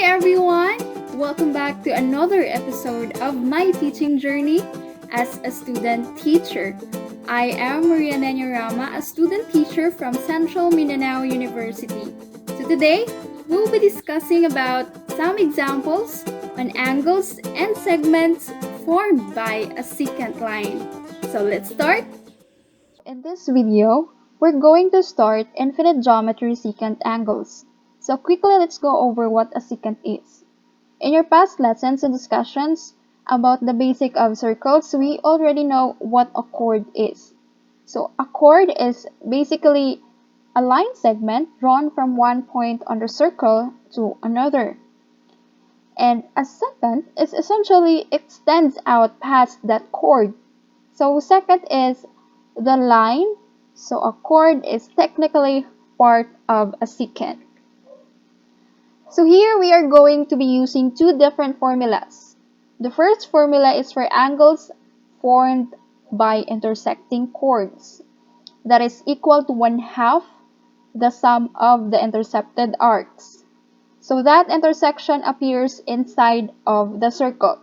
everyone! Welcome back to another episode of my teaching journey as a student teacher. I am Marianeña Rama, a student teacher from Central Mindanao University. So today, we'll be discussing about some examples on angles and segments formed by a secant line. So let's start. In this video, we're going to start infinite geometry secant angles. So quickly, let's go over what a secant is. In your past lessons and discussions about the basic of circles, we already know what a chord is. So a chord is basically a line segment drawn from one point on the circle to another. And a secant is essentially extends out past that chord. So secant is the line, so a chord is technically part of a secant. So here we are going to be using two different formulas. The first formula is for angles formed by intersecting chords, that is equal to 1/2 the sum of the intercepted arcs. So that intersection appears inside of the circle.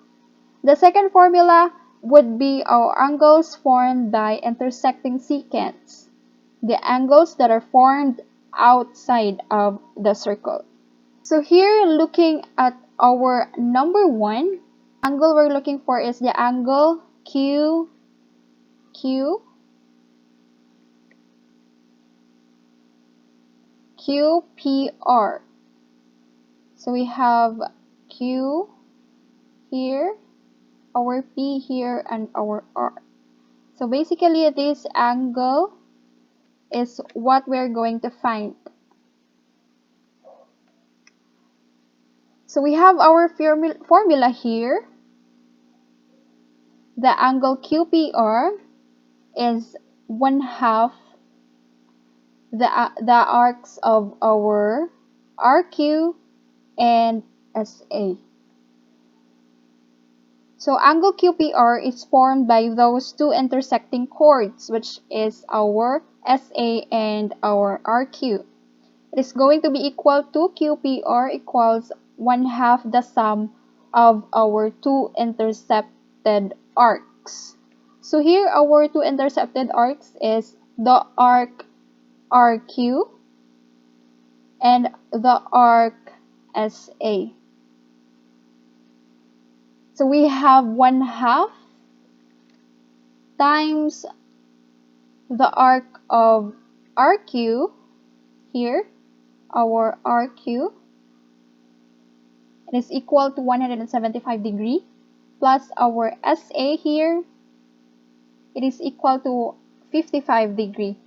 The second formula would be our angles formed by intersecting secants, the angles that are formed outside of the circle. So here, looking at our number one, angle we're looking for is the angle QQ QPR. So we have Q here, our P here, and our R. So basically, this angle is what we're going to find. So we have our formula here. The angle QPR is 1/2 the arcs of our RQ and SA. So angle QPR is formed by those two intersecting chords, which is our SA and our RQ. It is going to be equal to QPR equals 1/2 the sum of our two intercepted arcs. So here our two intercepted arcs is the arc RQ and the arc SA. So we have 1/2 times the arc of RQ here, our RQ. It is equal to 175 degree plus our SA here. It is equal to 55 degree.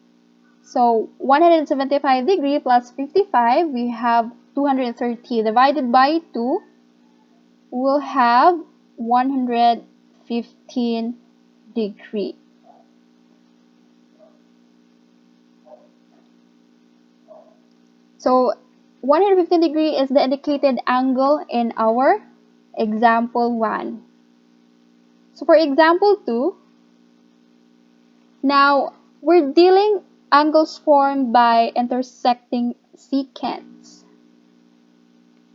So 175 degree plus 55, we have 230 divided by 2, we'll have 115 degree. So 115 degree is the indicated angle in our example 1. So for example 2, now we're dealing angles formed by intersecting secants.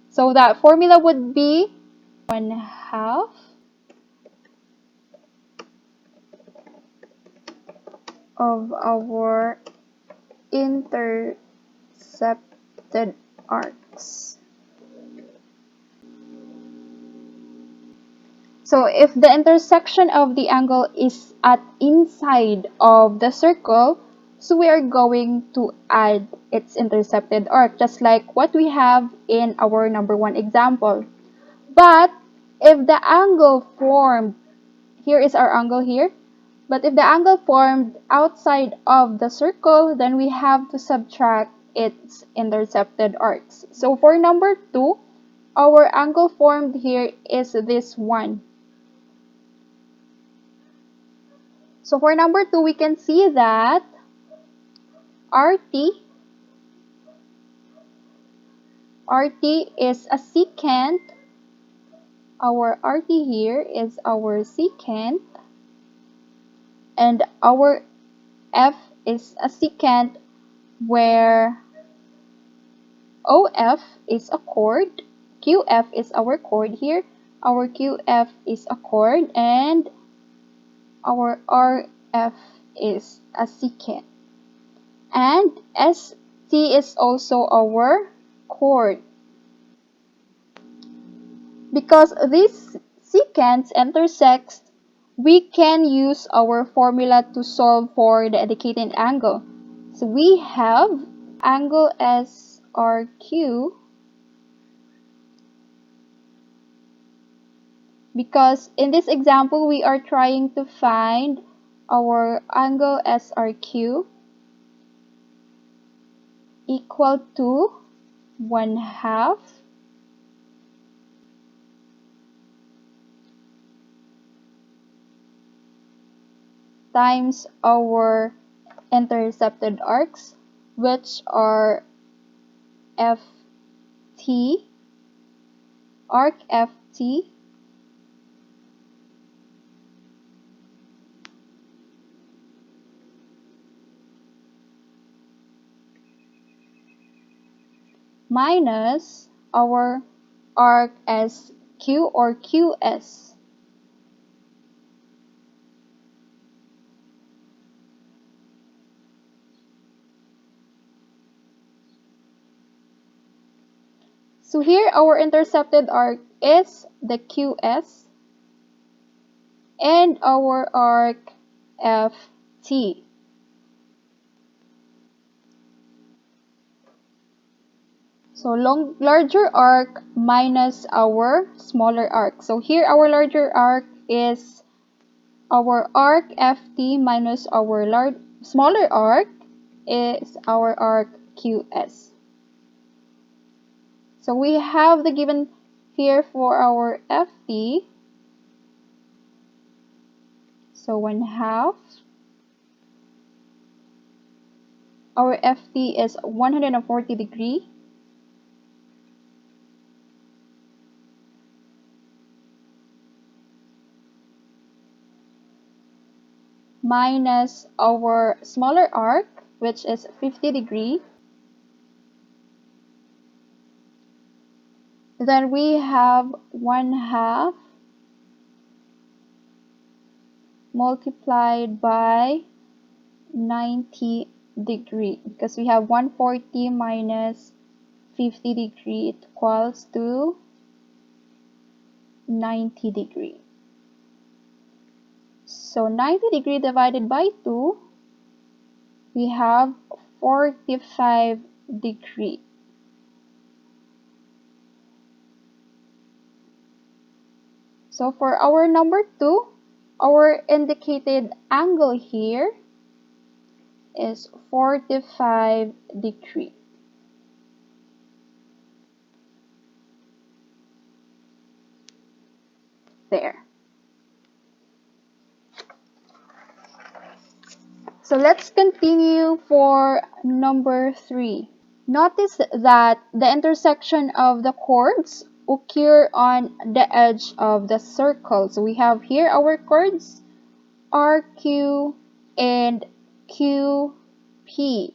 So that formula would be 1/2 of our intercepted arcs. So if the intersection of the angle is at inside of the circle, so we are going to add its intercepted arc, just like what we have in our number 1 example. But if the angle formed, here is our angle here, but if the angle formed outside of the circle, then we have to subtract its intercepted arcs. So for number 2, our angle formed here is this one. So for number 2, we can see that RT is a secant. Our RT here is our secant, and our F is a secant where OF is a chord, QF is our chord here. Our QF is a chord and our RF is a secant. And ST is also our chord. Because these secants intersect, we can use our formula to solve for the indicated angle. So we have angle SRQ because in this example we are trying to find our angle SRQ equal to 1/2 times our intercepted arcs, which are FT, arc FT, minus our arc SQ or QS. So here our intercepted arc is the QS and our arc FT. So larger arc minus our smaller arc. So here our larger arc is our arc FT minus our smaller arc is our arc QS. So we have the given here for our FT. So 1/2. Our FT is 140 degree. Minus our smaller arc, which is 50 degree. Then we have 1/2 multiplied by 90 degree because we have 140 minus 50 degree, it equals to 90 degree. So 90 degree divided by 2, we have 45 degree. So for our number 2, our indicated angle here is 45 degree. There. So let's continue for number 3. Notice that the intersection of the chords occur on the edge of the circle. So we have here our chords RQ and QP,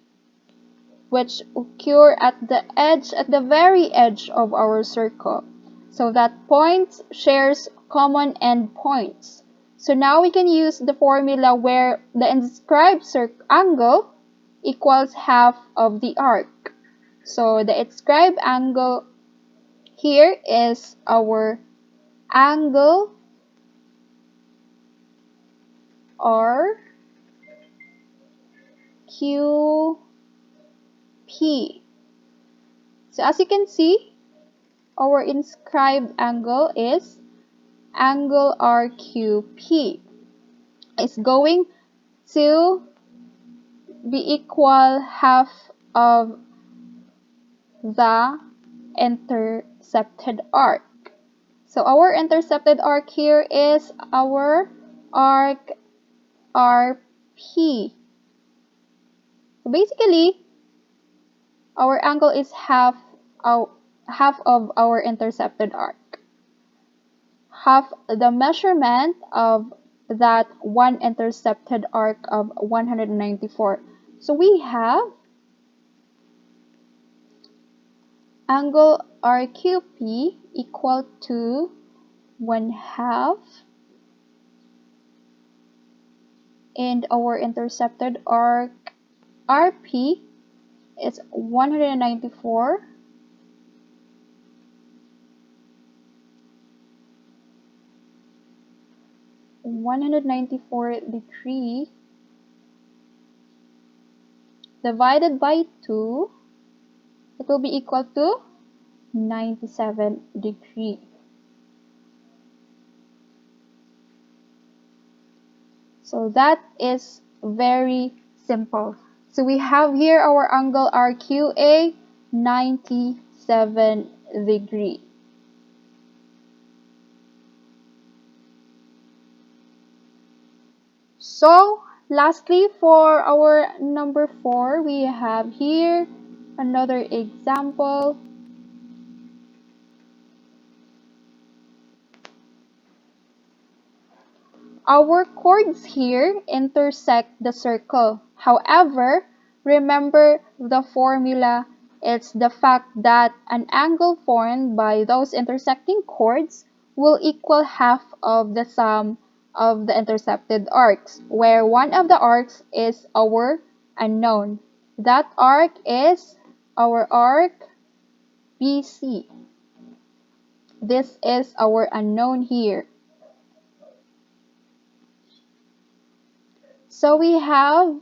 which occur at the very edge of our circle. So that point shares common endpoints. So now we can use the formula where the inscribed angle equals half of the arc. So the inscribed angle here is our angle RQP. So as you can see, our inscribed angle is angle RQP. It's going to be equal half of the intercepted arc. So our intercepted arc here is our arc RP. So basically, our angle is half of our intercepted arc. Half the measurement of that one intercepted arc of 194. So we have angle RQP equal to 1/2, and our intercepted arc RP is 194 degree divided by 2, it will be equal to 97 degree. So that is very simple. So we have here our angle RQA, 97 degree. So lastly, for our number 4, we have here another example. Our chords here intersect the circle. However, remember the formula. It's the fact that an angle formed by those intersecting chords will equal half of the sum of the intercepted arcs, where one of the arcs is our unknown. That arc is our arc BC. This is our unknown here. So we have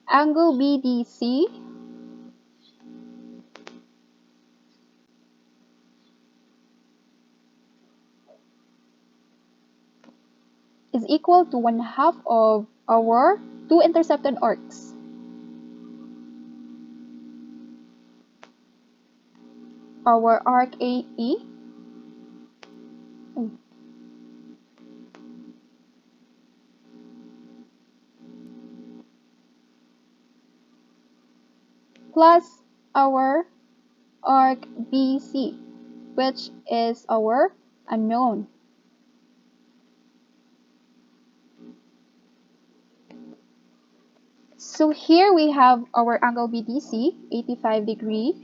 angle BDC is equal to 1/2 of our two intercepted arcs. Our arc AE plus our arc BC, which is our unknown. So here we have our angle BDC, 85 degree,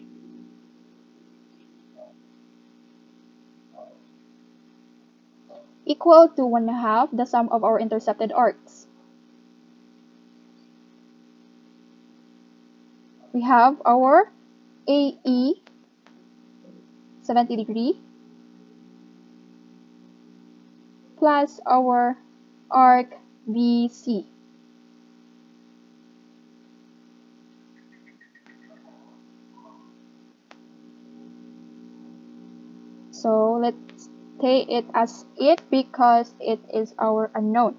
equal to 1/2 the sum of our intercepted arcs. We have our AE, 70 degree, plus our arc BC. So let's take it as it because it is our unknown.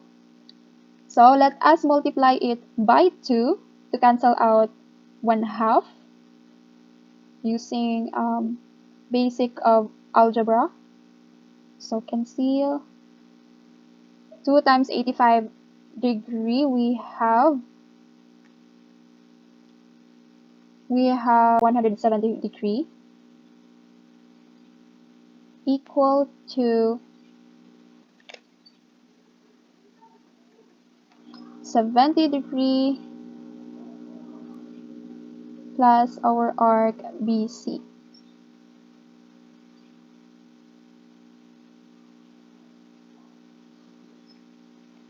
So let us multiply it by 2 to cancel out 1/2 using basic of algebra. So cancel 2 times 85 degree, we have 170 degree equal to 70 degree plus our arc BC.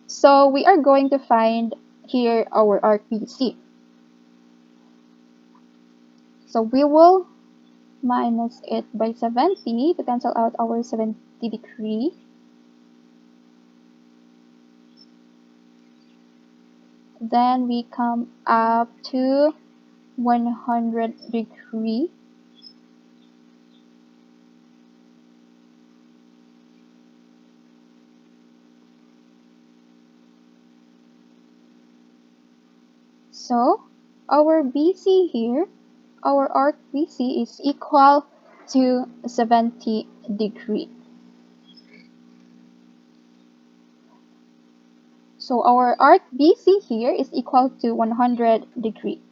So we are going to find here our arc BC. So we will minus it by 70 to cancel out our 70 degree. Then we come up to 100 degree. So our BC here, our arc BC is equal to 70 degree. So our arc BC here is equal to 100 degree.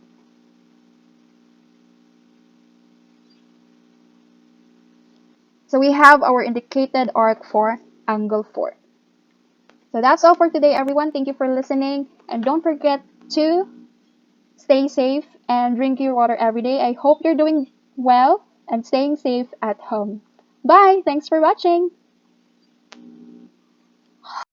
So we have our indicated arc for angle 4. So that's all for today, everyone. Thank you for listening. And don't forget to Stay safe and drink your water every day. I hope you're doing well and staying safe at home. Bye. Thanks for watching.